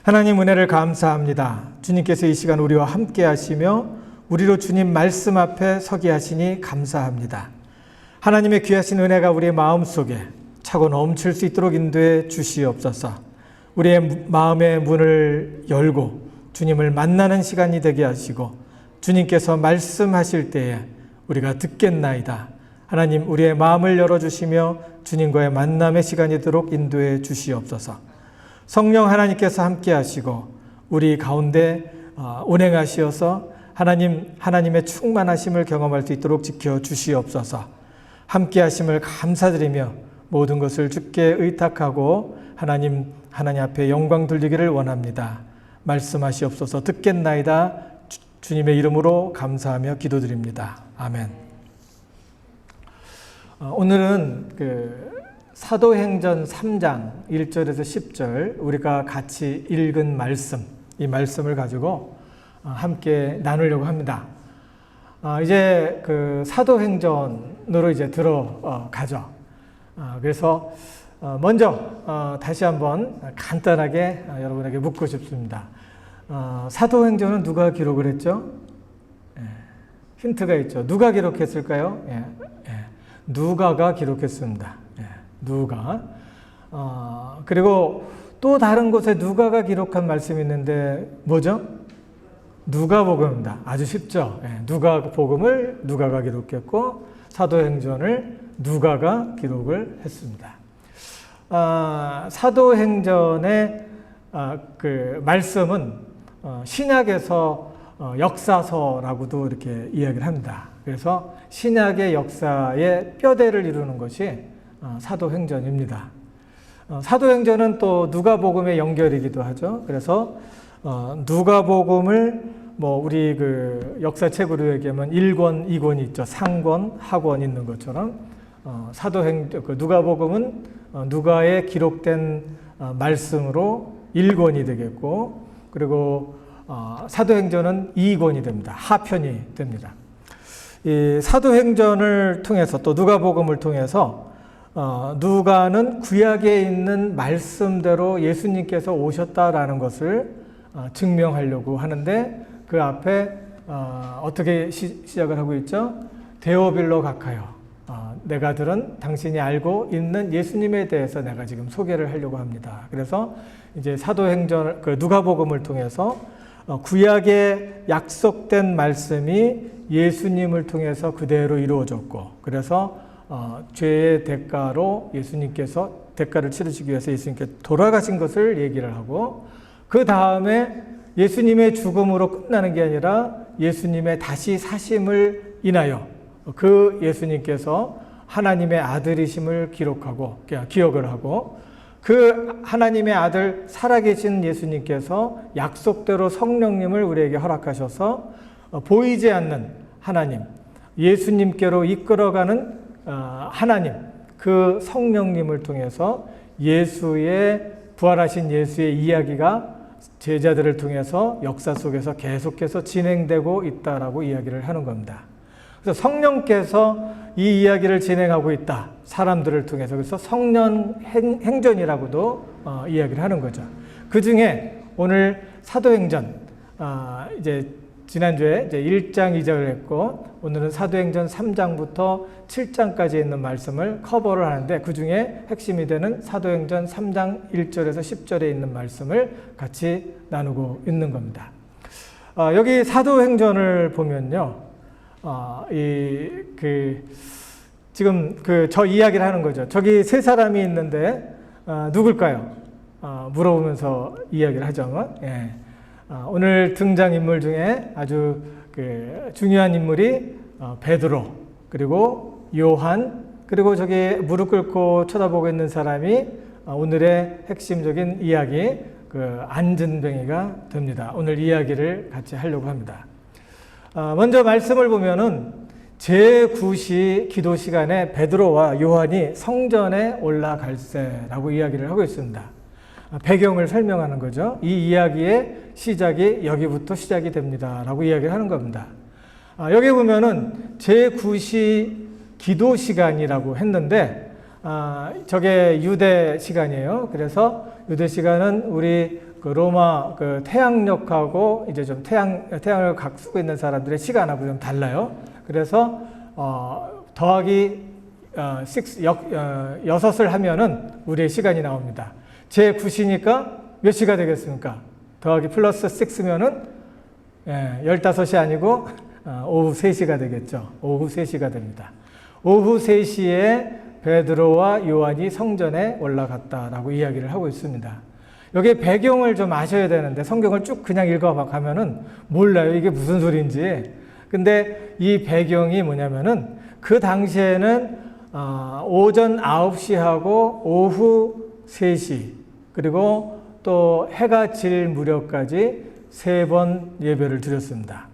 하나님 은혜를 감사합니다. 주님께서 이 시간 우리와 함께 하시며 우리로 주님 말씀 앞에 서게 하시니 감사합니다. 하나님의 귀하신 은혜가 우리의 마음속에 차고 넘칠 수 있도록 인도해 주시옵소서. 우리의 마음의 문을 열고 주님을 만나는 시간이 되게 하시고 주님께서 말씀하실 때에 우리가 듣겠나이다. 하나님 우리의 마음을 열어주시며 주님과의 만남의 시간이 되도록 인도해 주시옵소서. 성령 하나님께서 함께 하시고 우리 가운데 운행하시어서 하나님의 충만하심을 경험할 수 있도록 지켜 주시옵소서. 함께 하심을 감사드리며 모든 것을 주께 의탁하고 하나님 앞에 영광 돌리기를 원합니다. 말씀하시옵소서. 듣겠나이다. 주님의 이름으로 감사하며 기도드립니다. 아멘. 오늘은 사도행전 3장 1절에서 10절 우리가 같이 읽은 말씀, 이 말씀을 가지고 함께 나누려고 합니다. 이제 사도행전으로 이제 들어가죠. 그래서 먼저 다시 한번 간단하게 여러분에게 묻고 싶습니다. 사도행전은 누가 기록을 했죠? 힌트가 있죠. 누가 기록했을까요? 누가가 기록했습니다. 누가. 그리고 또 다른 곳에 누가가 기록한 말씀이 있는데 뭐죠? 누가복음입니다. 아주 쉽죠? 누가복음을 누가가 기록했고 사도행전을 누가가 기록을 했습니다. 사도행전의 말씀은 신약에서 역사서라고도 이렇게 이야기를 합니다. 그래서 신약의 역사의 뼈대를 이루는 것이 사도행전입니다. 사도행전은 또 누가복음의 연결이기도 하죠. 그래서 누가복음을 우리 역사책으로 얘기하면 1권, 2권이 있죠. 상권, 하권 있는 것처럼 누가복음은 누가의 기록된 말씀으로 1권이 되겠고, 그리고 사도행전은 2권이 됩니다. 하편이 됩니다. 이 사도행전을 통해서 또 누가복음을 통해서 누가는 구약에 있는 말씀대로 예수님께서 오셨다라는 것을 증명하려고 하는데 그 앞에 어떻게 시작을 하고 있죠? 데오빌로 가카요. 내가 들은 당신이 알고 있는 예수님에 대해서 내가 지금 소개를 하려고 합니다. 그래서 이제 사도행전 누가복음을 통해서 구약에 약속된 말씀이 예수님을 통해서 그대로 이루어졌고, 그래서 죄의 대가로 예수님께서 대가를 치르시기 위해서 예수님께 돌아가신 것을 얘기를 하고, 그 다음에 예수님의 죽음으로 끝나는 게 아니라 예수님의 다시 사심을 인하여 그 예수님께서 하나님의 아들이심을 기억을 하고, 그 하나님의 아들 살아계신 예수님께서 약속대로 성령님을 우리에게 허락하셔서 보이지 않는 하나님, 예수님께로 이끌어가는 하나님, 그 성령님을 통해서 부활하신 예수의 이야기가 제자들을 통해서 역사 속에서 계속해서 진행되고 있다라고 이야기를 하는 겁니다. 그래서 성령께서 이 이야기를 진행하고 있다. 사람들을 통해서. 그래서 성령 행전이라고도 이야기를 하는 거죠. 그 중에 오늘 사도행전, 이제 지난주에 이제 1장 2절을 했고, 오늘은 사도행전 3장부터 7장까지 있는 말씀을 커버를 하는데, 그 중에 핵심이 되는 사도행전 3장 1절에서 10절에 있는 말씀을 같이 나누고 있는 겁니다. 여기 사도행전을 보면요, 지금 저 이야기를 하는 거죠. 저기 세 사람이 있는데, 누굴까요? 물어보면서 이야기를 하죠. 오늘 등장인물 중에 아주 중요한 인물이 베드로, 그리고 요한, 그리고 저기 무릎 꿇고 쳐다보고 있는 사람이 오늘의 핵심적인 이야기, 안진뱅이가 됩니다. 오늘 이야기를 같이 하려고 합니다. 먼저 말씀을 보면은 제9시 기도 시간에 베드로와 요한이 성전에 올라갈세라고 이야기를 하고 있습니다. 배경을 설명하는 거죠. 이 이야기의 시작이 여기부터 시작이 됩니다 라고 이야기를 하는 겁니다. 여기 보면은 제9시 기도 시간이라고 했는데 저게 유대 시간이에요. 그래서 유대 시간은 우리 그 로마 그 태양력하고 이제 좀 태양을 각 쓰고 있는 사람들의 시간하고 좀 달라요. 그래서 더하기 6을 하면은 우리의 시간이 나옵니다. 제 9시니까 몇 시가 되겠습니까? 더하기 플러스 6면은 15이 아니고 오후 3시가 되겠죠. 오후 3시가 됩니다. 오후 3시에 베드로와 요한이 성전에 올라갔다라고 이야기를 하고 있습니다. 여기에 배경을 좀 아셔야 되는데 성경을 쭉 그냥 읽어가면은 몰라요. 이게 무슨 소리인지. 근데 이 배경이 뭐냐면은 그 당시에는 오전 9시하고 오후 3시 그리고 또 해가 질 무렵까지 3번 예배를 드렸습니다.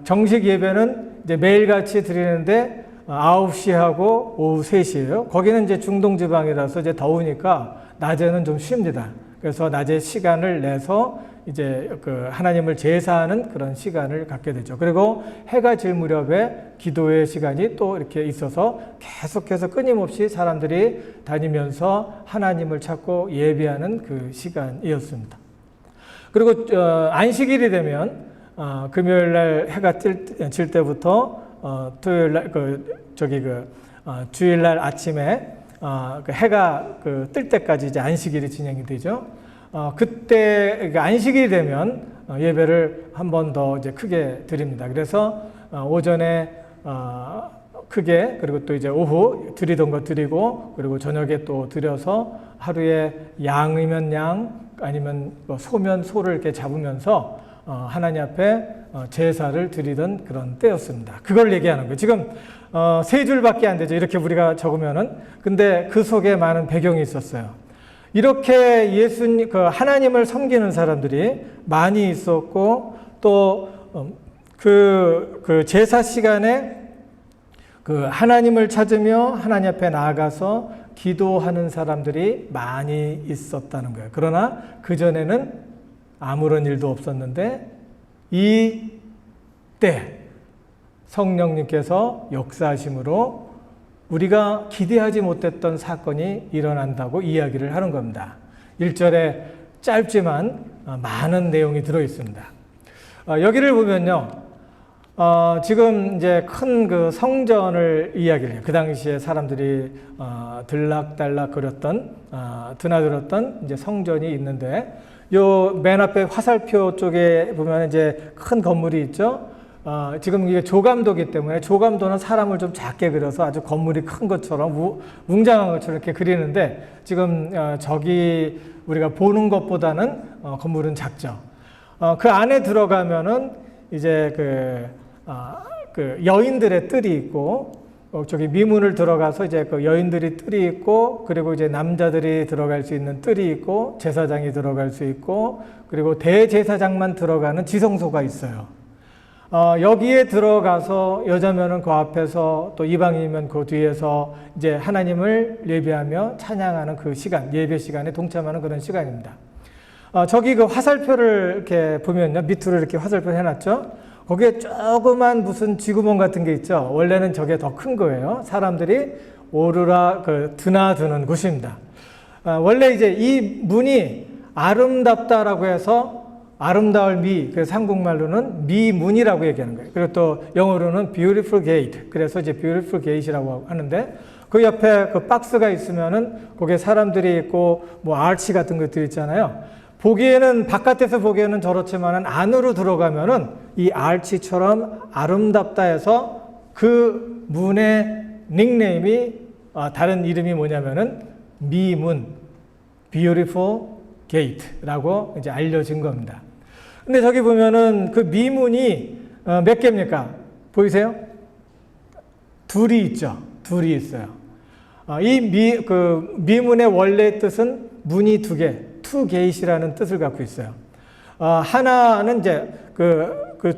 정식 예배는 이제 매일같이 드리는데 9시하고 오후 3시예요. 거기는 이제 중동 지방이라서 이제 더우니까 낮에는 좀 쉽니다. 그래서 낮에 시간을 내서 이제 그 하나님을 제사하는 그런 시간을 갖게 되죠. 그리고 해가 질 무렵에 기도의 시간이 또 이렇게 있어서 계속해서 끊임없이 사람들이 다니면서 하나님을 찾고 예배하는 그 시간이었습니다. 그리고 안식일이 되면 금요일 날 해가 질 때부터 토요일 날 주일 날 아침에 그 해가 뜰 때까지 이제 안식일이 진행이 되죠. 그때 안식일이 되면 예배를 한 번 더 이제 크게 드립니다. 그래서 오전에 크게 그리고 또 이제 오후 드리던 거 드리고 그리고 저녁에 또 드려서 하루에 양이면 양 아니면 소면 소를 이렇게 잡으면서 하나님 앞에 제사를 드리던 그런 때였습니다. 그걸 얘기하는 거예요. 지금 3줄밖에 안 되죠. 이렇게 우리가 적으면은. 근데 그 속에 많은 배경이 있었어요. 이렇게 하나님을 섬기는 사람들이 많이 있었고, 또, 그 제사 시간에 그 하나님을 찾으며 하나님 앞에 나아가서 기도하는 사람들이 많이 있었다는 거예요. 그러나 그전에는 아무런 일도 없었는데, 이때 성령님께서 역사하심으로 우리가 기대하지 못했던 사건이 일어난다고 이야기를 하는 겁니다. 1절에 짧지만 많은 내용이 들어 있습니다. 여기를 보면요. 지금 이제 큰 그 성전을 이야기를 해요. 그 당시에 사람들이 들락달락 거렸던, 드나들었던 이제 성전이 있는데, 요 맨 앞에 화살표 쪽에 보면 이제 큰 건물이 있죠. 지금 이게 조감도기 때문에 조감도는 사람을 좀 작게 그려서 아주 건물이 큰 것처럼 웅장한 것처럼 이렇게 그리는데 지금 저기 우리가 보는 것보다는 건물은 작죠. 그 안에 들어가면은 이제 그 여인들의 뜰이 있고 저기 미문을 들어가서 이제 그 여인들이 뜰이 있고 그리고 이제 남자들이 들어갈 수 있는 뜰이 있고 제사장이 들어갈 수 있고 그리고 대제사장만 들어가는 지성소가 있어요. 여기에 들어가서 여자면은 그 앞에서 또 이방인이면 그 뒤에서 이제 하나님을 예배하며 찬양하는 그 시간, 예배 시간에 동참하는 그런 시간입니다. 저기 그 화살표를 이렇게 보면요. 밑으로 이렇게 화살표를 해놨죠. 거기에 조그만 무슨 쥐구멍 같은 게 있죠. 원래는 저게 더 큰 거예요. 사람들이 오르라 드나드는 곳입니다. 원래 이제 이 문이 아름답다라고 해서 아름다울 미, 그래서 한국말로는 미문이라고 얘기하는 거예요. 그리고 또 영어로는 beautiful gate. 그래서 이제 beautiful gate이라고 하는데 그 옆에 그 박스가 있으면은 거기에 사람들이 있고 뭐 아치 같은 것들 있잖아요. 보기에는 바깥에서 보기에는 저렇지만은 안으로 들어가면은 이 아치처럼 아름답다 해서 그 문의 닉네임이 다른 이름이 뭐냐면은 미문, beautiful gate라고 이제 알려진 겁니다. 근데 저기 보면은 그 미문이 몇 개입니까? 보이세요? 둘이 있죠. 둘이 있어요. 이 미문의 원래 뜻은 문이 두 개, two gate이라는 뜻을 갖고 있어요. 하나는 이제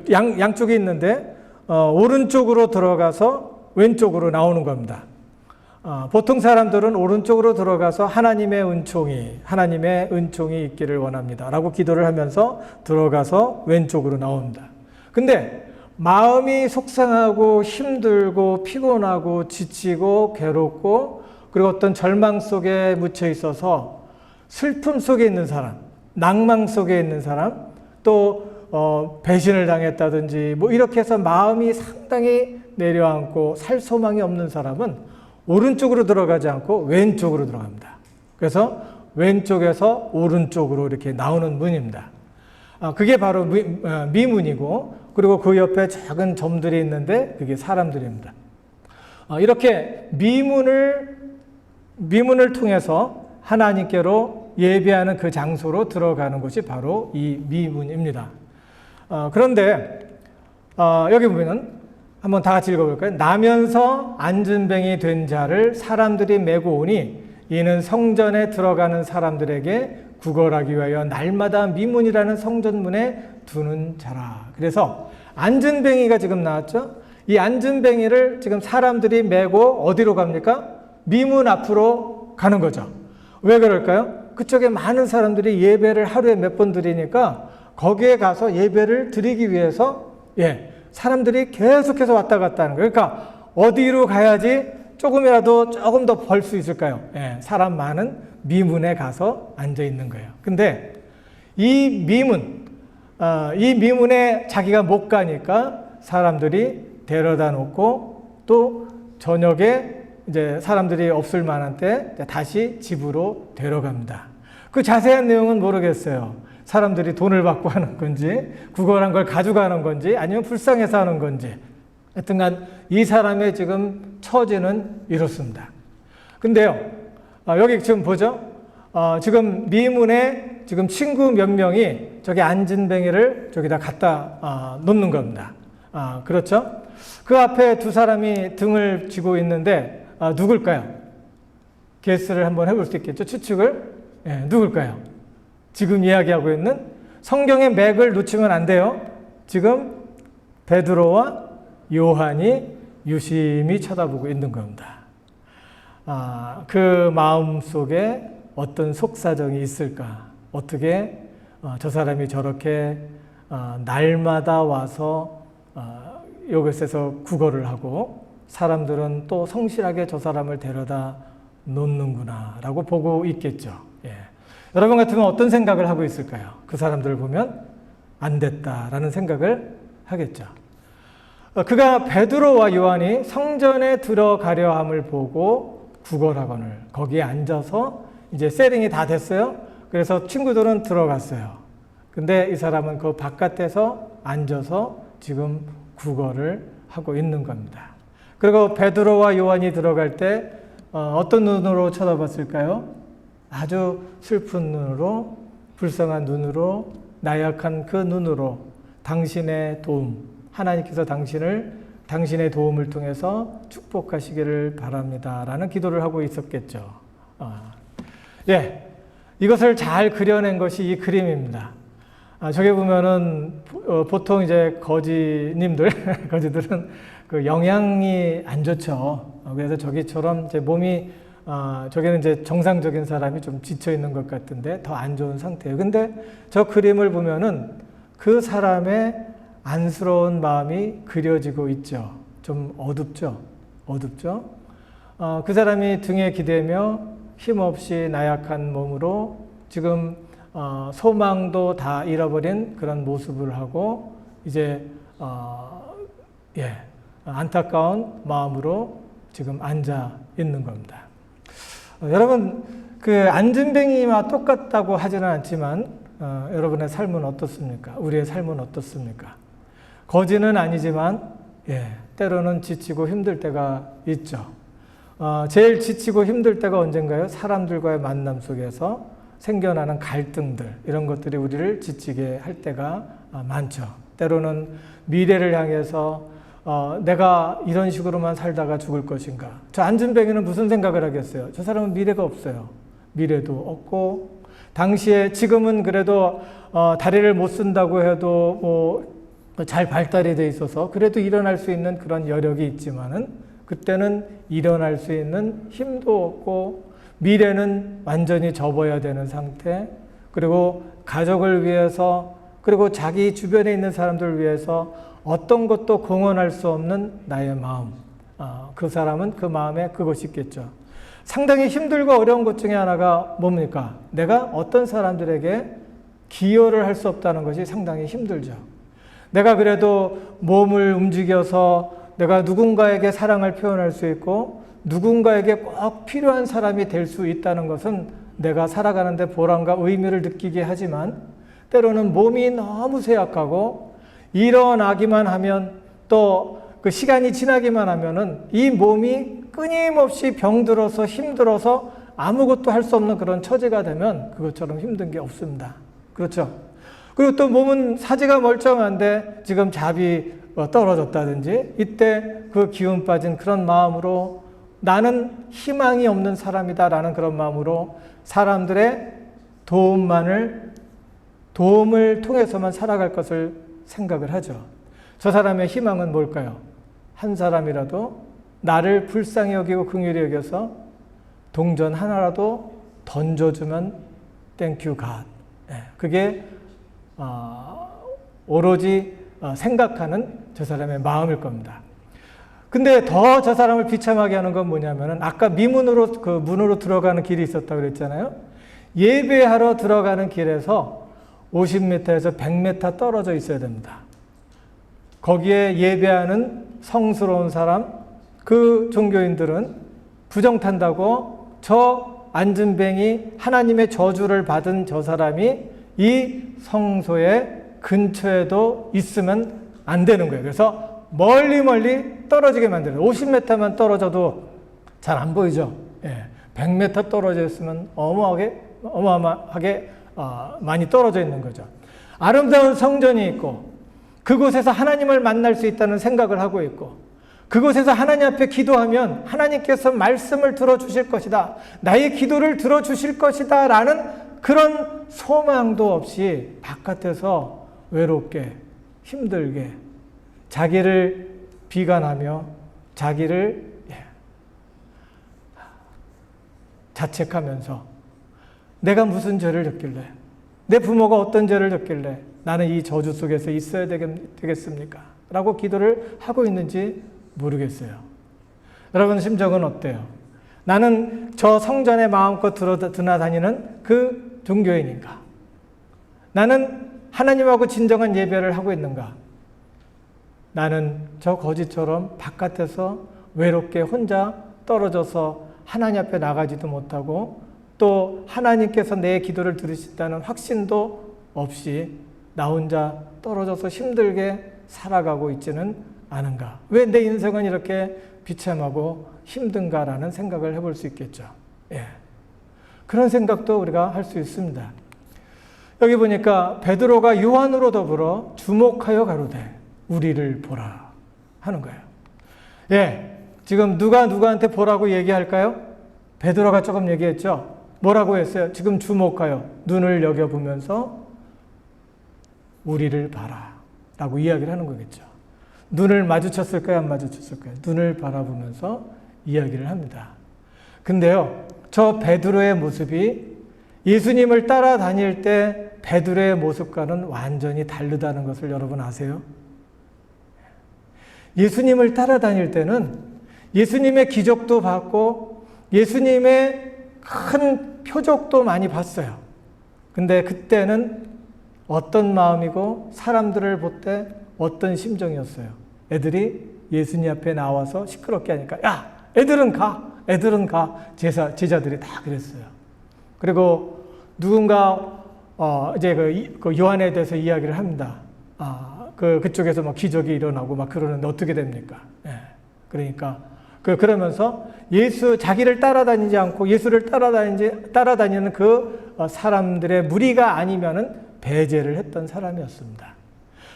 양쪽에 있는데 오른쪽으로 들어가서 왼쪽으로 나오는 겁니다. 보통 사람들은 오른쪽으로 들어가서 하나님의 은총이 있기를 원합니다. 라고 기도를 하면서 들어가서 왼쪽으로 나옵니다. 근데 마음이 속상하고 힘들고 피곤하고 지치고 괴롭고 그리고 어떤 절망 속에 묻혀 있어서 슬픔 속에 있는 사람, 낭망 속에 있는 사람, 또 배신을 당했다든지 뭐 이렇게 해서 마음이 상당히 내려앉고 살 소망이 없는 사람은 오른쪽으로 들어가지 않고 왼쪽으로 들어갑니다. 그래서 왼쪽에서 오른쪽으로 이렇게 나오는 문입니다. 그게 바로 미문이고, 그리고 그 옆에 작은 점들이 있는데 그게 사람들입니다. 이렇게 미문을 통해서 하나님께로 예배하는 그 장소로 들어가는 것이 바로 이 미문입니다. 그런데 여기 보면은 한번 다 같이 읽어볼까요? 나면서 앉은뱅이 된 자를 사람들이 메고 오니 이는 성전에 들어가는 사람들에게 구걸하기 위하여 날마다 미문이라는 성전문에 두는 자라. 그래서 앉은뱅이가 지금 나왔죠? 이 앉은뱅이를 지금 사람들이 메고 어디로 갑니까? 미문 앞으로 가는 거죠. 왜 그럴까요? 그쪽에 많은 사람들이 예배를 하루에 몇 번 드리니까 거기에 가서 예배를 드리기 위해서 사람들이 계속해서 왔다 갔다 하는 거예요. 그러니까 어디로 가야지 조금 더 벌 수 있을까요? 사람 많은 미문에 가서 앉아 있는 거예요. 근데 이 미문에 자기가 못 가니까 사람들이 데려다 놓고 또 저녁에 이제 사람들이 없을 만한 때 다시 집으로 데려갑니다. 그 자세한 내용은 모르겠어요. 사람들이 돈을 받고 하는 건지, 구걸한 걸 가져가는 건지, 아니면 불쌍해서 하는 건지. 하여튼간 이 사람의 지금 처지는 이렇습니다. 근데요, 여기 지금 보죠? 지금 미문에 지금 친구 몇 명이 저기 앉은뱅이를 저기다 갖다 놓는 겁니다. 그렇죠? 그 앞에 두 사람이 등을 쥐고 있는데 누굴까요? 게스를 한번 해볼 수 있겠죠? 추측을? 누굴까요? 지금 이야기하고 있는 성경의 맥을 놓치면 안 돼요. 지금 베드로와 요한이 유심히 쳐다보고 있는 겁니다. 그 마음 속에 어떤 속사정이 있을까? 어떻게 저 사람이 저렇게 날마다 와서 이곳에서 구걸을 하고 사람들은 또 성실하게 저 사람을 데려다 놓는구나 라고 보고 있겠죠. 여러분 같으면 어떤 생각을 하고 있을까요? 그 사람들을 보면 안 됐다라는 생각을 하겠죠. 그가 베드로와 요한이 성전에 들어가려 함을 보고 구걸하거늘 거기에 앉아서 이제 세링이 다 됐어요. 그래서 친구들은 들어갔어요. 근데 이 사람은 그 바깥에서 앉아서 지금 구걸을 하고 있는 겁니다. 그리고 베드로와 요한이 들어갈 때 어떤 눈으로 쳐다봤을까요? 아주 슬픈 눈으로, 불쌍한 눈으로, 나약한 그 눈으로 당신의 도움, 하나님께서 당신의 도움을 통해서 축복하시기를 바랍니다 라는 기도를 하고 있었겠죠. 이것을 잘 그려낸 것이 이 그림입니다. 저기 보면은 보통 이제 거지들은 그 영양이 안 좋죠. 그래서 저기처럼 이제 몸이 저기는 이제 정상적인 사람이 좀 지쳐 있는 것 같은데 더 안 좋은 상태예요. 근데 저 그림을 보면은 그 사람의 안쓰러운 마음이 그려지고 있죠. 좀 어둡죠. 그 사람이 등에 기대며 힘없이 나약한 몸으로 지금 소망도 다 잃어버린 그런 모습을 하고 이제 안타까운 마음으로 지금 앉아 있는 겁니다. 여러분 그 앉은뱅이와 똑같다고 하지는 않지만 여러분의 삶은 어떻습니까? 우리의 삶은 어떻습니까? 거지는 아니지만 때로는 지치고 힘들 때가 있죠. 제일 지치고 힘들 때가 언젠가요? 사람들과의 만남 속에서 생겨나는 갈등들, 이런 것들이 우리를 지치게 할 때가 많죠. 때로는 미래를 향해서 내가 이런 식으로만 살다가 죽을 것인가. 저 앉은뱅이는 무슨 생각을 하겠어요? 저 사람은 미래가 없어요. 미래도 없고, 당시에 지금은 그래도 다리를 못 쓴다고 해도 뭐 잘 발달이 돼 있어서 그래도 일어날 수 있는 그런 여력이 있지만은 그때는 일어날 수 있는 힘도 없고 미래는 완전히 접어야 되는 상태, 그리고 가족을 위해서 그리고 자기 주변에 있는 사람들을 위해서 어떤 것도 공헌할 수 없는 나의 마음, 그 사람은 그 마음에 그것이 있겠죠. 상당히 힘들고 어려운 것 중에 하나가 뭡니까? 내가 어떤 사람들에게 기여를 할 수 없다는 것이 상당히 힘들죠. 내가 그래도 몸을 움직여서 내가 누군가에게 사랑을 표현할 수 있고 누군가에게 꼭 필요한 사람이 될 수 있다는 것은 내가 살아가는데 보람과 의미를 느끼게 하지만 때로는 몸이 너무 쇠약하고 일어나기만 하면 또 그 시간이 지나기만 하면은 이 몸이 끊임없이 병들어서 힘들어서 아무것도 할 수 없는 그런 처지가 되면 그것처럼 힘든 게 없습니다. 그렇죠? 그리고 또 몸은 사지가 멀쩡한데 지금 잡이 떨어졌다든지 이때 그 기운 빠진 그런 마음으로 나는 희망이 없는 사람이다라는 그런 마음으로 사람들의 도움을 통해서만 살아갈 것을 생각을 하죠. 저 사람의 희망은 뭘까요? 한 사람이라도 나를 불쌍히 여기고 긍휼히 여겨서 동전 하나라도 던져주면 땡큐 갓. 그게 오로지 생각하는 저 사람의 마음일 겁니다. 근데 더 저 사람을 비참하게 하는 건 뭐냐면은 아까 미문으로 그 문으로 들어가는 길이 있었다고 그랬잖아요. 예배하러 들어가는 길에서 50m에서 100m 떨어져 있어야 됩니다. 거기에 예배하는 성스러운 사람, 그 종교인들은 부정탄다고 저 안진뱅이 하나님의 저주를 받은 저 사람이 이 성소의 근처에도 있으면 안 되는 거예요. 그래서 멀리 떨어지게 만들어요. 50m만 떨어져도 잘 안 보이죠. 100m 떨어져 있으면 어마어마하게 많이 떨어져 있는 거죠. 아름다운 성전이 있고 그곳에서 하나님을 만날 수 있다는 생각을 하고 있고 그곳에서 하나님 앞에 기도하면 하나님께서 말씀을 들어주실 것이다. 나의 기도를 들어주실 것이다. 라는 그런 소망도 없이 바깥에서 외롭게 힘들게 자기를 비관하며 자기를 자책하면서 내가 무슨 죄를 졌길래 내 부모가 어떤 죄를 졌길래 나는 이 저주 속에서 있어야 되겠습니까? 라고 기도를 하고 있는지 모르겠어요. 여러분 심정은 어때요? 나는 저 성전에 마음껏 드나다니는 그 종교인인가? 나는 하나님하고 진정한 예배를 하고 있는가? 나는 저 거지처럼 바깥에서 외롭게 혼자 떨어져서 하나님 앞에 나가지도 못하고 또 하나님께서 내 기도를 들으신다는 확신도 없이 나 혼자 떨어져서 힘들게 살아가고 있지는 않은가? 왜 내 인생은 이렇게 비참하고 힘든가라는 생각을 해볼 수 있겠죠. 그런 생각도 우리가 할 수 있습니다. 여기 보니까 베드로가 요한으로 더불어 주목하여 가로되 우리를 보라 하는 거예요. 지금 누가 누구한테 보라고 얘기할까요? 베드로가 조금 얘기했죠. 뭐라고 했어요? 지금 주목하여 눈을 여겨보면서 우리를 봐라 라고 이야기를 하는 거겠죠. 눈을 마주쳤을까요? 안 마주쳤을까요? 눈을 바라보면서 이야기를 합니다. 근데요, 저 베드로의 모습이 예수님을 따라다닐 때 베드로의 모습과는 완전히 다르다는 것을 여러분 아세요? 예수님을 따라다닐 때는 예수님의 기적도 봤고 예수님의 큰 표적도 많이 봤어요. 근데 그때는 어떤 마음이고 사람들을 볼 때 어떤 심정이었어요? 애들이 예수님 앞에 나와서 시끄럽게 하니까 야, 애들은 가. 제자들이 다 그랬어요. 그리고 누군가 이제 그 요한에 대해서 이야기를 합니다. 그쪽에서 막 기적이 일어나고 막 그러는데 어떻게 됩니까? 그러니까 그러면서 자기를 따라다니지 않고 예수를 따라다니는 그 사람들의 무리가 아니면은 배제를 했던 사람이었습니다.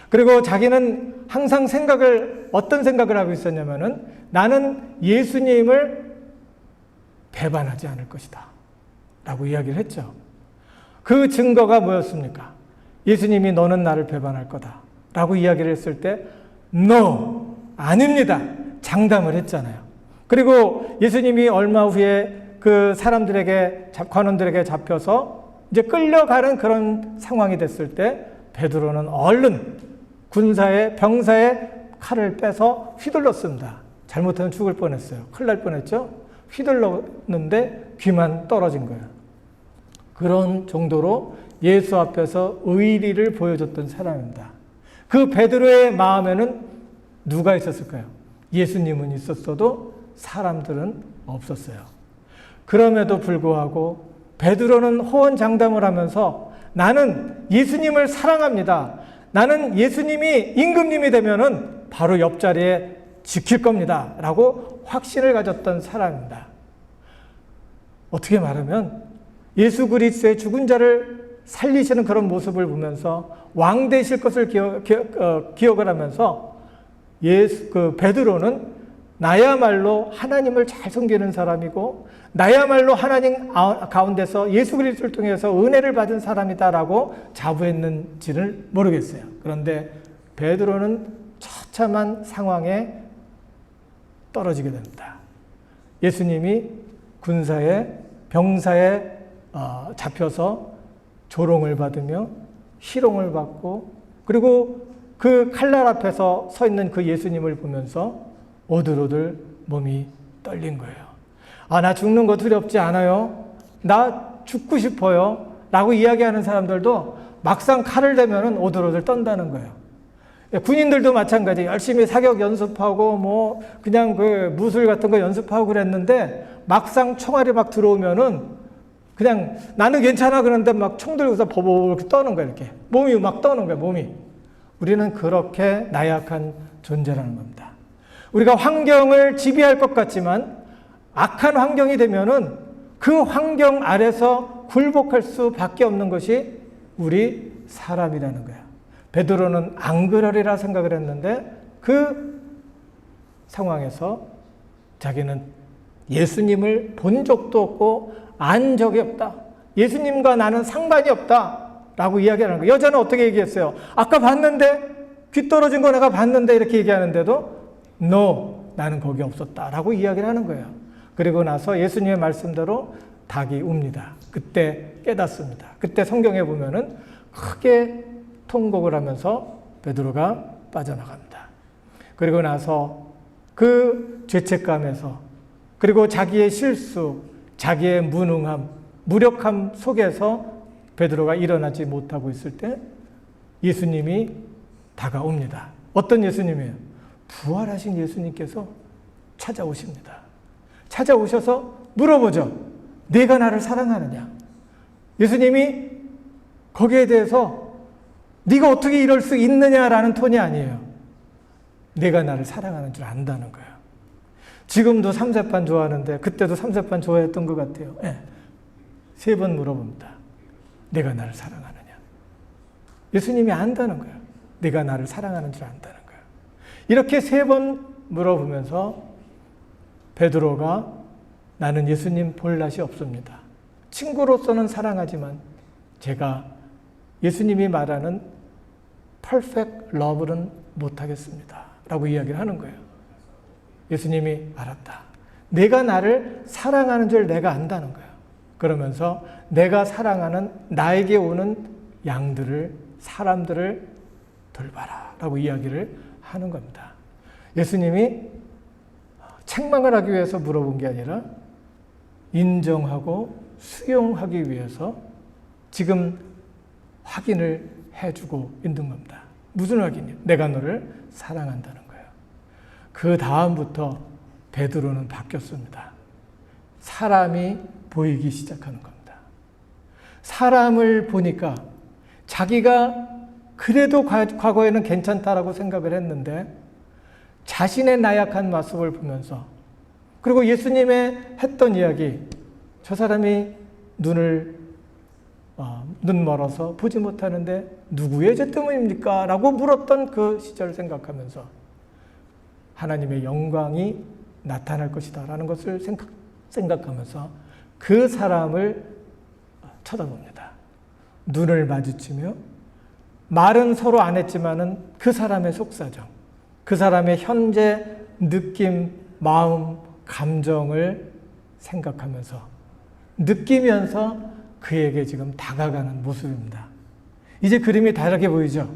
그리고 자기는 항상 어떤 생각을 하고 있었냐면은 나는 예수님을 배반하지 않을 것이다 라고 이야기를 했죠. 그 증거가 뭐였습니까? 예수님이 너는 나를 배반할 거다 라고 이야기를 했을 때 No, 아닙니다. 장담을 했잖아요. 그리고 예수님이 얼마 후에 그 관원들에게 잡혀서 이제 끌려가는 그런 상황이 됐을 때 베드로는 얼른 병사의 칼을 빼서 휘둘렀습니다. 잘못하면 죽을 뻔했어요. 큰일 날 뻔했죠. 휘둘렀는데 귀만 떨어진 거예요. 그런 정도로 예수 앞에서 의리를 보여줬던 사람입니다. 그 베드로의 마음에는 누가 있었을까요? 예수님은 있었어도 사람들은 없었어요. 그럼에도 불구하고 베드로는 호언장담을 하면서 나는 예수님을 사랑합니다. 나는 예수님이 임금님이 되면은 바로 옆자리에 지킬 겁니다. 라고 확신을 가졌던 사람입니다. 어떻게 말하면 예수 그리스도의 죽은 자를 살리시는 그런 모습을 보면서 왕 되실 것을 기억을 하면서 베드로는 나야말로 하나님을 잘 섬기는 사람이고 나야말로 하나님 가운데서 예수 그리스도를 통해서 은혜를 받은 사람이다라고 자부했는지를 모르겠어요. 그런데 베드로는 처참한 상황에 떨어지게 됩니다. 예수님이 군사에 병사에 잡혀서 조롱을 받으며 희롱을 받고 그리고 그 칼날 앞에서 서 있는 그 예수님을 보면서 오들오들 몸이 떨린 거예요. 나 죽는 거 두렵지 않아요. 나 죽고 싶어요. 라고 이야기하는 사람들도 막상 칼을 대면은 오들오들 떤다는 거예요. 군인들도 마찬가지. 열심히 사격 연습하고 그냥 그 무술 같은 거 연습하고 그랬는데 막상 총알이 막 들어오면은 그냥 나는 괜찮아 그러는데 막 총 들고서 버벅 떠는 거예요. 이렇게 몸이 막 떠는 거예요. 몸이. 우리는 그렇게 나약한 존재라는 겁니다. 우리가 환경을 지배할 것 같지만 악한 환경이 되면은 그 환경 아래서 굴복할 수밖에 없는 것이 우리 사람이라는 거야. 베드로는 안 그러리라 생각을 했는데 그 상황에서 자기는 예수님을 본 적도 없고 안 적이 없다. 예수님과 나는 상관이 없다. 라고 이야기하는 거예요. 여자는 어떻게 얘기했어요? 아까 봤는데 귀 떨어진 거 내가 봤는데 이렇게 얘기하는데도 No, 나는 거기 없었다. 라고 이야기를 하는 거예요. 그리고 나서 예수님의 말씀대로 닭이 웁니다. 그때 깨닫습니다. 그때 성경에 보면은 크게 통곡을 하면서 베드로가 빠져나갑니다. 그리고 나서 그 죄책감에서 그리고 자기의 실수, 자기의 무능함, 무력함 속에서 베드로가 일어나지 못하고 있을 때 예수님이 다가옵니다. 어떤 예수님이에요? 부활하신 예수님께서 찾아오십니다. 찾아오셔서 물어보죠. 네가 나를 사랑하느냐? 예수님이 거기에 대해서 네가 어떻게 이럴 수 있느냐라는 톤이 아니에요. 내가 나를 사랑하는 줄 안다는 거예요. 지금도 삼세판 좋아하는데 그때도 삼세판 좋아했던 것 같아요. 네. 3번 물어봅니다. 내가 나를 사랑하느냐? 예수님이 안다는 거예요. 내가 나를 사랑하는 줄 안다는 거예요. 이렇게 3번 물어보면서 베드로가 나는 예수님 볼 낯이 없습니다. 친구로서는 사랑하지만 제가 예수님이 말하는 perfect love는 못하겠습니다. 라고 이야기를 하는 거예요. 예수님이 알았다. 내가 나를 사랑하는 줄 내가 안다는 거예요. 그러면서 내가 사랑하는 나에게 오는 양들을, 사람들을 돌봐라. 라고 이야기를 하는 겁니다. 예수님이 책망을 하기 위해서 물어본 게 아니라 인정하고 수용하기 위해서 지금 확인을 해주고 있는 겁니다. 무슨 확인이요? 내가 너를 사랑한다는 거예요. 그 다음부터 베드로는 바뀌었습니다. 사람이 보이기 시작하는 겁니다. 사람을 보니까 자기가 그래도 과거에는 괜찮다라고 생각을 했는데 자신의 나약한 모습을 보면서 그리고 예수님의 했던 이야기, 저 사람이 눈 멀어서 보지 못하는데 누구의 죄 때문입니까? 라고 물었던 그 시절을 생각하면서 하나님의 영광이 나타날 것이다 라는 것을 생각하면서 그 사람을 쳐다봅니다. 눈을 마주치며 말은 서로 안 했지만은 그 사람의 속사정, 그 사람의 현재 느낌, 마음, 감정을 생각하면서 느끼면서 그에게 지금 다가가는 모습입니다. 이제 그림이 다르게 보이죠?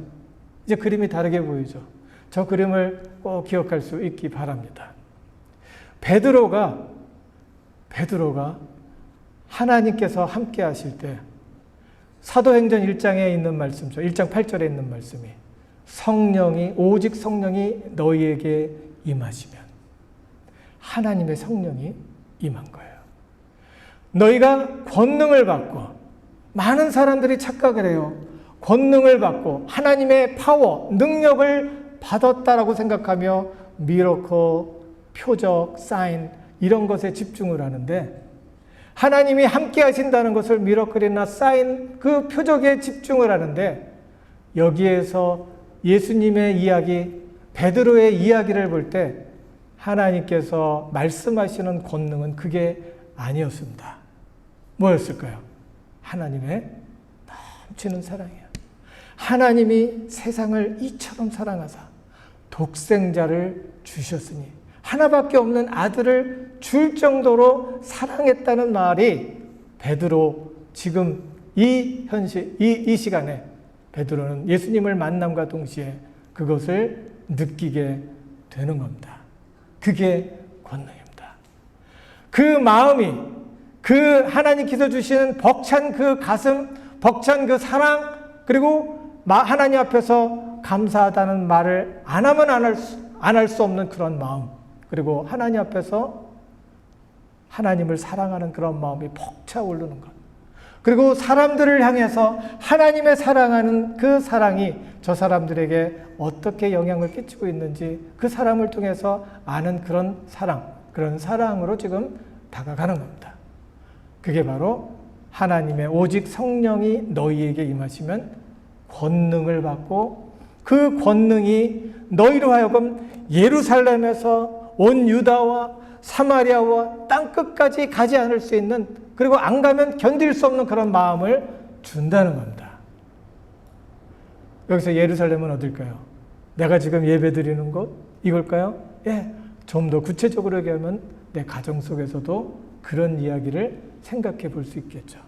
이제 그림이 다르게 보이죠? 저 그림을 꼭 기억할 수 있기 바랍니다. 베드로가 하나님께서 함께 하실 때 사도행전 1장에 있는 말씀이죠. 1장 8절에 있는 말씀이 오직 성령이 너희에게 임하시면 하나님의 성령이 임한 거예요. 너희가 권능을 받고, 많은 사람들이 착각을 해요. 권능을 받고 하나님의 파워, 능력을 받았다라고 생각하며 미러클, 표적, 사인 이런 것에 집중을 하는데, 하나님이 함께 하신다는 것을 미러클이나 사인, 그 표적에 집중을 하는데, 여기에서 예수님의 이야기, 베드로의 이야기를 볼 때 하나님께서 말씀하시는 권능은 그게 아니었습니다. 뭐였을까요? 하나님의 넘치는 사랑이에요. 하나님이 세상을 이처럼 사랑하사 독생자를 주셨으니, 하나밖에 없는 아들을 줄 정도로 사랑했다는 말이 베드로, 지금 이 시간에 베드로는 예수님을 만남과 동시에 그것을 느끼게 되는 겁니다. 그게 권능입니다. 그 마음이, 그 하나님께서 주시는 벅찬 그 가슴, 벅찬 그 사랑, 그리고 하나님 앞에서 감사하다는 말을 안 하면 안 할 수 없는 그런 마음, 그리고 하나님 앞에서 하나님을 사랑하는 그런 마음이 벅차오르는 것, 그리고 사람들을 향해서 하나님의 사랑하는 그 사랑이 저 사람들에게 어떻게 영향을 끼치고 있는지 그 사람을 통해서 아는 그런 사랑으로 지금 다가가는 겁니다. 그게 바로 하나님의 오직 성령이 너희에게 임하시면 권능을 받고, 그 권능이 너희로 하여금 예루살렘에서 온 유다와 사마리아와 땅끝까지 가지 않을 수 있는, 그리고 안 가면 견딜 수 없는 그런 마음을 준다는 겁니다. 여기서 예루살렘은 어딜까요? 내가 지금 예배 드리는 곳 이걸까요? 예, 좀 더 구체적으로 얘기하면 내 가정 속에서도 그런 이야기를 생각해 볼 수 있겠죠.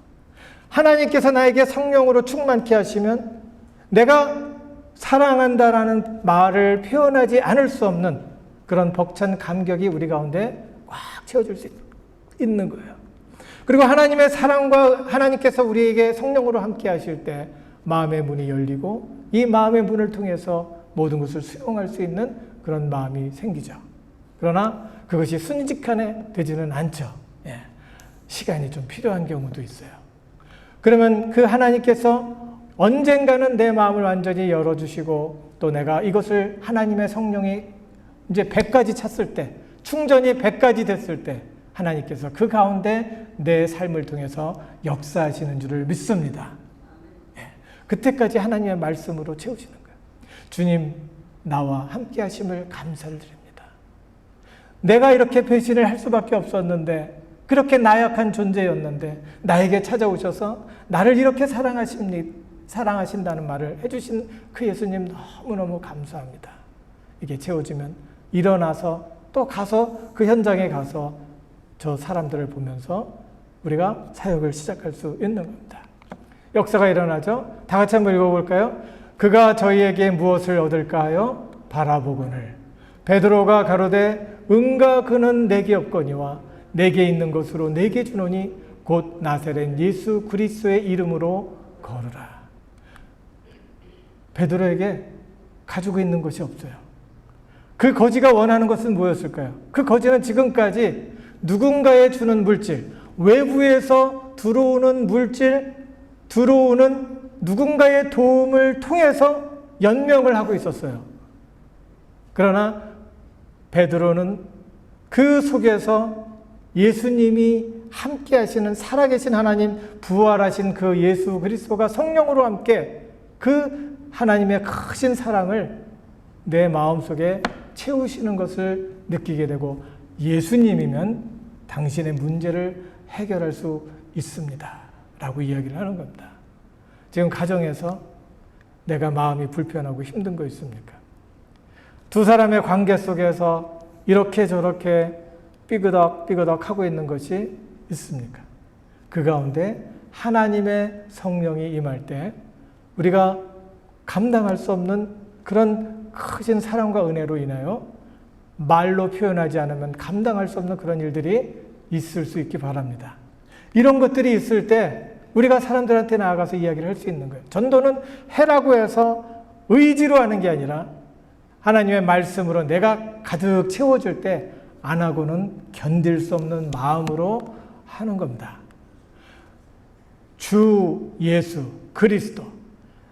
하나님께서 나에게 성령으로 충만케 하시면 내가 사랑한다라는 말을 표현하지 않을 수 없는 그런 벅찬 감격이 우리 가운데 꽉 채워줄 수 있는 거예요. 그리고 하나님의 사랑과 하나님께서 우리에게 성령으로 함께 하실 때 마음의 문이 열리고, 이 마음의 문을 통해서 모든 것을 수용할 수 있는 그런 마음이 생기죠. 그러나 그것이 순직간에 되지는 않죠. 예. 시간이 좀 필요한 경우도 있어요. 그러면 그 하나님께서 언젠가는 내 마음을 완전히 열어주시고, 또 내가 이것을 하나님의 성령이 이제 100가지 찼을 때, 충전이 100가지 됐을 때 하나님께서 그 가운데 내 삶을 통해서 역사하시는 줄을 믿습니다. 예. 그때까지 하나님의 말씀으로 채우시는 거예요. 주님, 나와 함께 하심을 감사를 드립니다. 내가 이렇게 배신을 할 수밖에 없었는데, 그렇게 나약한 존재였는데 나에게 찾아오셔서 나를 이렇게 사랑하신다는 말을 해주신 그 예수님 너무너무 감사합니다. 이게 채워지면 일어나서 또 가서 그 현장에 가서 저 사람들을 보면서 우리가 사역을 시작할 수 있는 겁니다. 역사가 일어나죠. 다 같이 한번 읽어볼까요? 그가 저희에게 무엇을 얻을까요? 바라보거늘. 베드로가 가로되 응가 그는 내게 없거니와 내게 있는 것으로 내게 주노니 곧 나사렛 예수 그리스도의 이름으로 걸으라. 베드로에게 가지고 있는 것이 없어요. 그 거지가 원하는 것은 무엇일까요? 그 거지는 지금까지 누군가에 주는 물질, 외부에서 들어오는 물질, 들어오는 누군가의 도움을 통해서 연명을 하고 있었어요. 그러나 베드로는 그 속에서 예수님이 함께 하시는 살아계신 하나님, 부활하신 그 예수 그리스도가 성령으로 함께 그 하나님의 크신 사랑을 내 마음속에 채우시는 것을 느끼게 되고, 예수님이면 당신의 문제를 해결할 수 있습니다 라고 이야기를 하는 겁니다. 지금 가정에서 내가 마음이 불편하고 힘든 거 있습니까? 두 사람의 관계 속에서 이렇게 저렇게 삐그덕 하고 있는 것이 있습니까? 그 가운데 하나님의 성령이 임할 때 우리가 감당할 수 없는 그런 크신 사랑과 은혜로 인하여 말로 표현하지 않으면 감당할 수 없는 그런 일들이 있을 수 있기 바랍니다. 이런 것들이 있을 때 우리가 사람들한테 나아가서 이야기를 할 수 있는 거예요. 전도는 해라고 해서 의지로 하는 게 아니라 하나님의 말씀으로 내가 가득 채워질 때 안 하고는 견딜 수 없는 마음으로 하는 겁니다. 주 예수 그리스도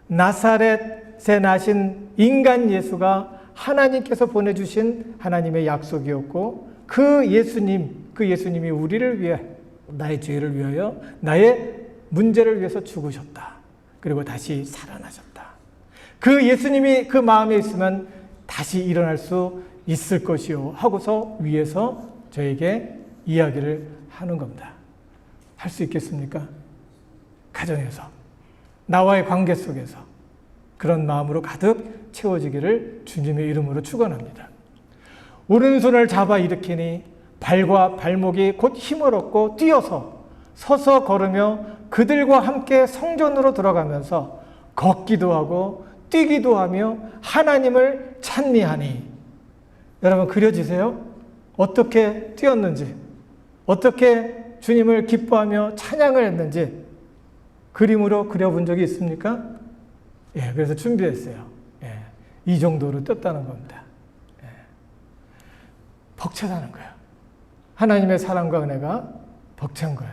나사렛에 나신 인간 예수가 하나님께서 보내주신 하나님의 약속이었고 그 예수님이 우리를 위해 나의 죄를 위하여 나의 문제를 위해서 죽으셨다. 그리고 다시 살아나셨다. 그 예수님이 그 마음에 있으면 다시 일어날 수 있을 것이요 하고서 위에서 저에게 이야기를 하는 겁니다. 할 수 있겠습니까? 가정에서 나와의 관계 속에서 그런 마음으로 가득 채워지기를 주님의 이름으로 축원합니다. 오른손을 잡아 일으키니 발과 발목이 곧 힘을 얻고 뛰어서 서서 걸으며 그들과 함께 성전으로 들어가면서 걷기도 하고 뛰기도 하며 하나님을 찬미하니. 여러분 그려지세요? 어떻게 뛰었는지, 어떻게 주님을 기뻐하며 찬양을 했는지 그림으로 그려본 적이 있습니까? 예, 그래서 준비했어요. 예, 이 정도로 떴다는 겁니다. 예, 벅차다는 거예요. 하나님의 사랑과 은혜가 벅찬 거예요.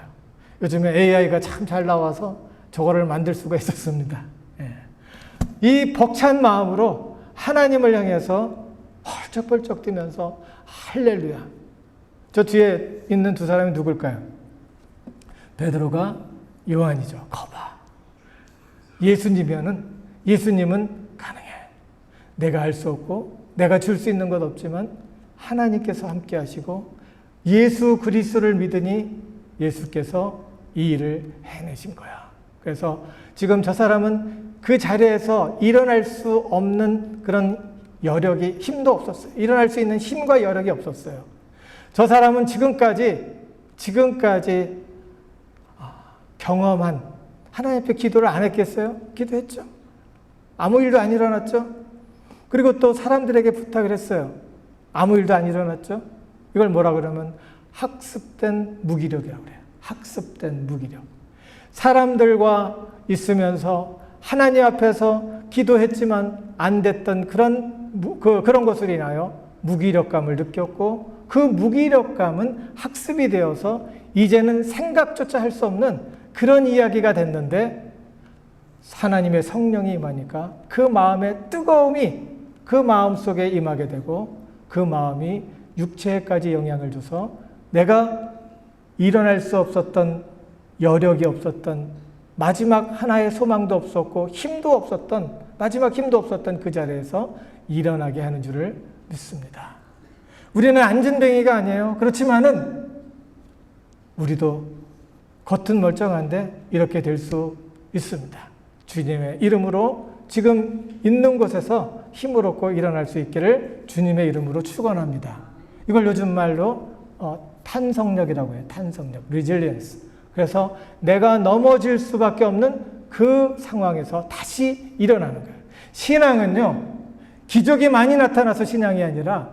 요즘에 AI가 참 잘 나와서 저거를 만들 수가 있었습니다. 예. 이 벅찬 마음으로 하나님을 향해서 펄쩍펄쩍 뛰면서 할렐루야. 저 뒤에 있는 두 사람이 누굴까요? 베드로가 요한이죠. 거봐. 예수님은 가능해. 내가 할 수 없고 내가 줄 수 있는 것 없지만 하나님께서 함께 하시고 예수 그리스도를 믿으니 예수께서 이 일을 해내신 거야. 그래서 지금 저 사람은 그 자리에서 일어날 수 없는 그런 여력이, 힘도 없었어요. 일어날 수 있는 힘과 여력이 없었어요. 저 사람은 지금까지 경험한 하나님 앞에 기도를 안 했겠어요? 기도했죠. 아무 일도 안 일어났죠. 그리고 또 사람들에게 부탁을 했어요. 아무 일도 안 일어났죠. 이걸 뭐라 그러면 학습된 무기력이라고 그래요. 학습된 무기력. 사람들과 있으면서 하나님 앞에서 기도했지만 안 됐던 그런 것으로 인하여 무기력감을 느꼈고 그 무기력감은 학습이 되어서 이제는 생각조차 할 수 없는 그런 이야기가 됐는데 하나님의 성령이 임하니까 그 마음의 뜨거움이 그 마음 속에 임하게 되고 그 마음이 육체에까지 영향을 줘서 내가 일어날 수 없었던 여력이 없었던 마지막 하나의 소망도 없었고 마지막 힘도 없었던 그 자리에서 일어나게 하는 줄을 믿습니다. 우리는 안진뱅이가 아니에요. 그렇지만은 우리도 겉은 멀쩡한데 이렇게 될 수 있습니다. 주님의 이름으로 지금 있는 곳에서 힘을 얻고 일어날 수 있기를 주님의 이름으로 축원합니다. 이걸 요즘 말로 탄성력이라고 해요. 탄성력, resilience. 그래서 내가 넘어질 수밖에 없는 그 상황에서 다시 일어나는 거예요. 신앙은요, 기적이 많이 나타나서 신앙이 아니라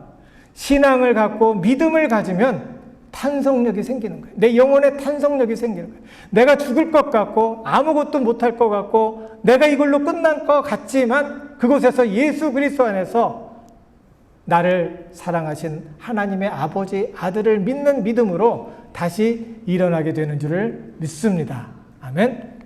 신앙을 갖고 믿음을 가지면 탄성력이 생기는 거예요. 내 영혼에 탄성력이 생기는 거예요. 내가 죽을 것 같고 아무것도 못할 것 같고 내가 이걸로 끝난 것 같지만 그곳에서 예수 그리스도 안에서 나를 사랑하신 하나님의 아버지 아들을 믿는 믿음으로 다시 일어나게 되는 줄을 믿습니다. 아멘.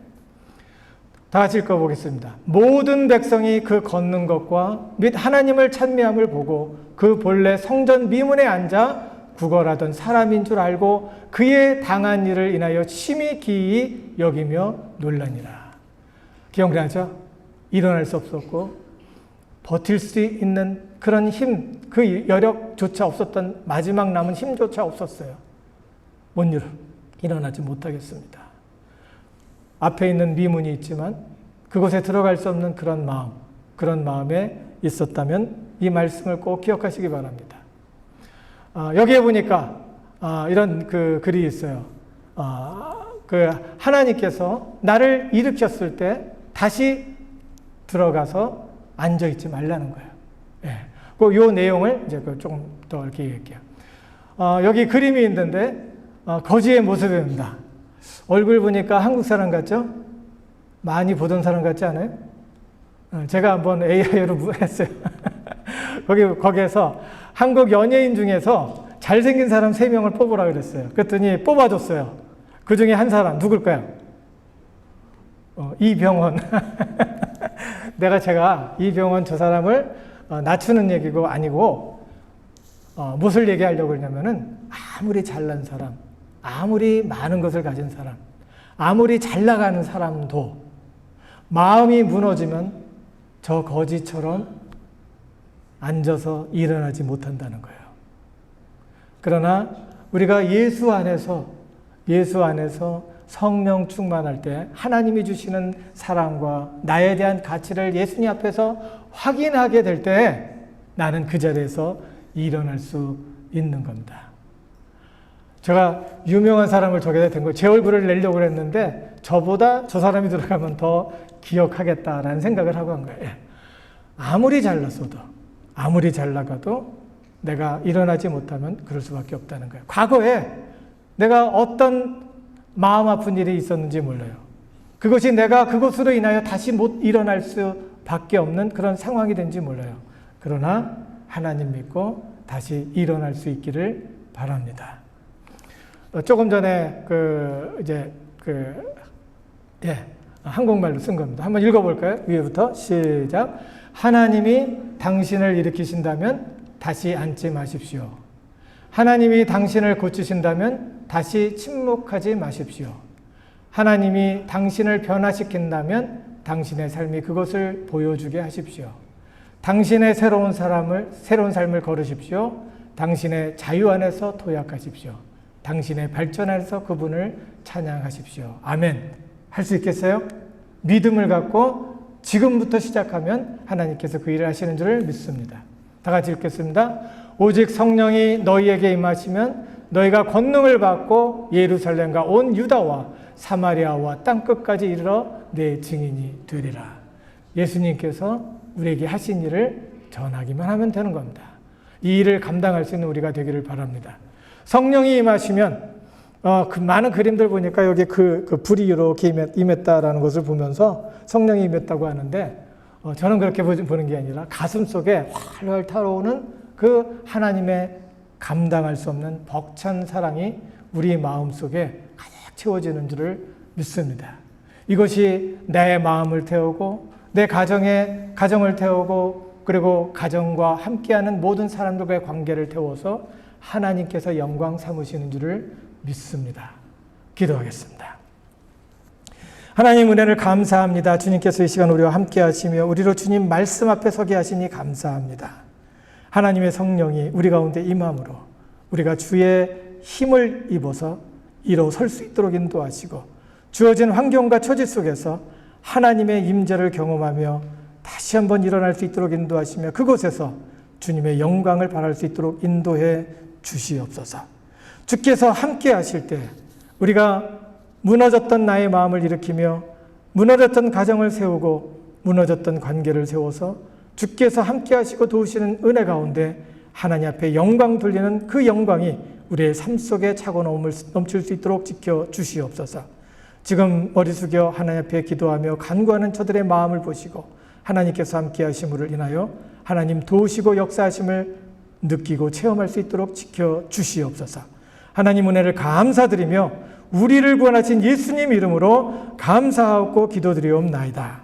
다 같이 읽어보겠습니다. 모든 백성이 그 걷는 것과 및 하나님을 찬미함을 보고 그 본래 성전 미문에 앉아 구걸하던 사람인 줄 알고 그의 당한 일을 인하여 심히 기이 여기며 놀라니라. 기억나죠? 일어날 수 없었고 버틸 수 있는 그런 힘, 그 여력조차 없었던 마지막 남은 힘조차 없었어요. 못 일어나지 못하겠습니다. 앞에 있는 미문이 있지만 그곳에 들어갈 수 없는 그런 마음에 있었다면 이 말씀을 꼭 기억하시기 바랍니다. 여기에 보니까 이런 그 글이 있어요. 그 하나님께서 나를 일으켰을 때 다시 들어가서 앉아 있지 말라는 거예요. 예. 요 내용을 이제 조금 더 이렇게 얘기할게요. 여기 그림이 있는데 거지의 모습입니다. 얼굴 보니까 한국 사람 같죠? 많이 보던 사람 같지 않아요? 제가 한번 AI로 했어요. 거기에서 한국 연예인 중에서 잘생긴 사람 3명을 뽑으라 그랬어요. 그랬더니 뽑아줬어요. 그 중에 한 사람, 누굴까요? 이병헌. 제가 이병헌 저 사람을 낮추는 얘기고 아니고, 무엇을 얘기하려고 하냐면은, 아무리 잘난 사람, 아무리 많은 것을 가진 사람, 아무리 잘 나가는 사람도 마음이 무너지면 저 거지처럼 앉아서 일어나지 못한다는 거예요. 그러나 우리가 예수 안에서 성령 충만할 때 하나님이 주시는 사랑과 나에 대한 가치를 예수님 앞에서 확인하게 될 때 나는 그 자리에서 일어날 수 있는 겁니다. 제가 유명한 사람을 저게 된 거예요. 제 얼굴을 내려고 했는데 저보다 저 사람이 들어가면 더 기억하겠다라는 생각을 하고 한 거예요. 아무리 잘났어도, 아무리 잘 나가도 내가 일어나지 못하면 그럴 수밖에 없다는 거예요. 과거에 내가 어떤 마음 아픈 일이 있었는지 몰라요. 그것이 내가 그것으로 인하여 다시 못 일어날 수밖에 없는 그런 상황이 된지 몰라요. 그러나 하나님 믿고 다시 일어날 수 있기를 바랍니다. 조금 전에 한국말로 쓴 겁니다. 한번 읽어볼까요? 위에부터 시작. 하나님이 당신을 일으키신다면 다시 앉지 마십시오. 하나님이 당신을 고치신다면 다시 침묵하지 마십시오. 하나님이 당신을 변화시킨다면 당신의 삶이 그것을 보여주게 하십시오. 당신의 새로운 삶을 걸으십시오. 당신의 자유 안에서 도약하십시오. 당신의 발전 안에서 그분을 찬양하십시오. 아멘. 할 수 있겠어요? 믿음을 갖고 지금부터 시작하면 하나님께서 그 일을 하시는 줄을 믿습니다. 다 같이 읽겠습니다. 오직 성령이 너희에게 임하시면 너희가 권능을 받고 예루살렘과 온 유다와 사마리아와 땅끝까지 이르러 내 증인이 되리라. 예수님께서 우리에게 하신 일을 전하기만 하면 되는 겁니다. 이 일을 감당할 수 있는 우리가 되기를 바랍니다. 성령이 임하시면 그 많은 그림들 보니까 여기 그 불이 이렇게 임했다라는 것을 보면서 성령이 임했다고 하는데 저는 그렇게 보는 게 아니라 가슴 속에 활활 타오르는 그 하나님의 감당할 수 없는 벅찬 사랑이 우리 마음 속에 가득 채워지는 줄을 믿습니다. 이것이 내 마음을 태우고 내 가정을 태우고 그리고 가정과 함께하는 모든 사람들과의 관계를 태워서 하나님께서 영광 삼으시는 줄을 믿습니다. 기도하겠습니다. 하나님 은혜를 감사합니다. 주님께서 이 시간 우리와 함께 하시며 우리로 주님 말씀 앞에 서게 하시니 감사합니다. 하나님의 성령이 우리 가운데 임함으로 우리가 주의 힘을 입어서 일어설 수 있도록 인도하시고 주어진 환경과 처지 속에서 하나님의 임재를 경험하며 다시 한번 일어날 수 있도록 인도하시며 그곳에서 주님의 영광을 발할 수 있도록 인도해 주시옵소서. 주께서 함께 하실 때 우리가 무너졌던 나의 마음을 일으키며 무너졌던 가정을 세우고 무너졌던 관계를 세워서 주께서 함께 하시고 도우시는 은혜 가운데 하나님 앞에 영광 돌리는 그 영광이 우리의 삶 속에 차고 넘칠 수 있도록 지켜 주시옵소서. 지금 머리 숙여 하나님 앞에 기도하며 간구하는 저들의 마음을 보시고 하나님께서 함께 하심을 인하여 하나님 도우시고 역사하심을 느끼고 체험할 수 있도록 지켜 주시옵소서. 하나님 은혜를 감사드리며 우리를 구원하신 예수님 이름으로 감사하고 기도드리옵나이다.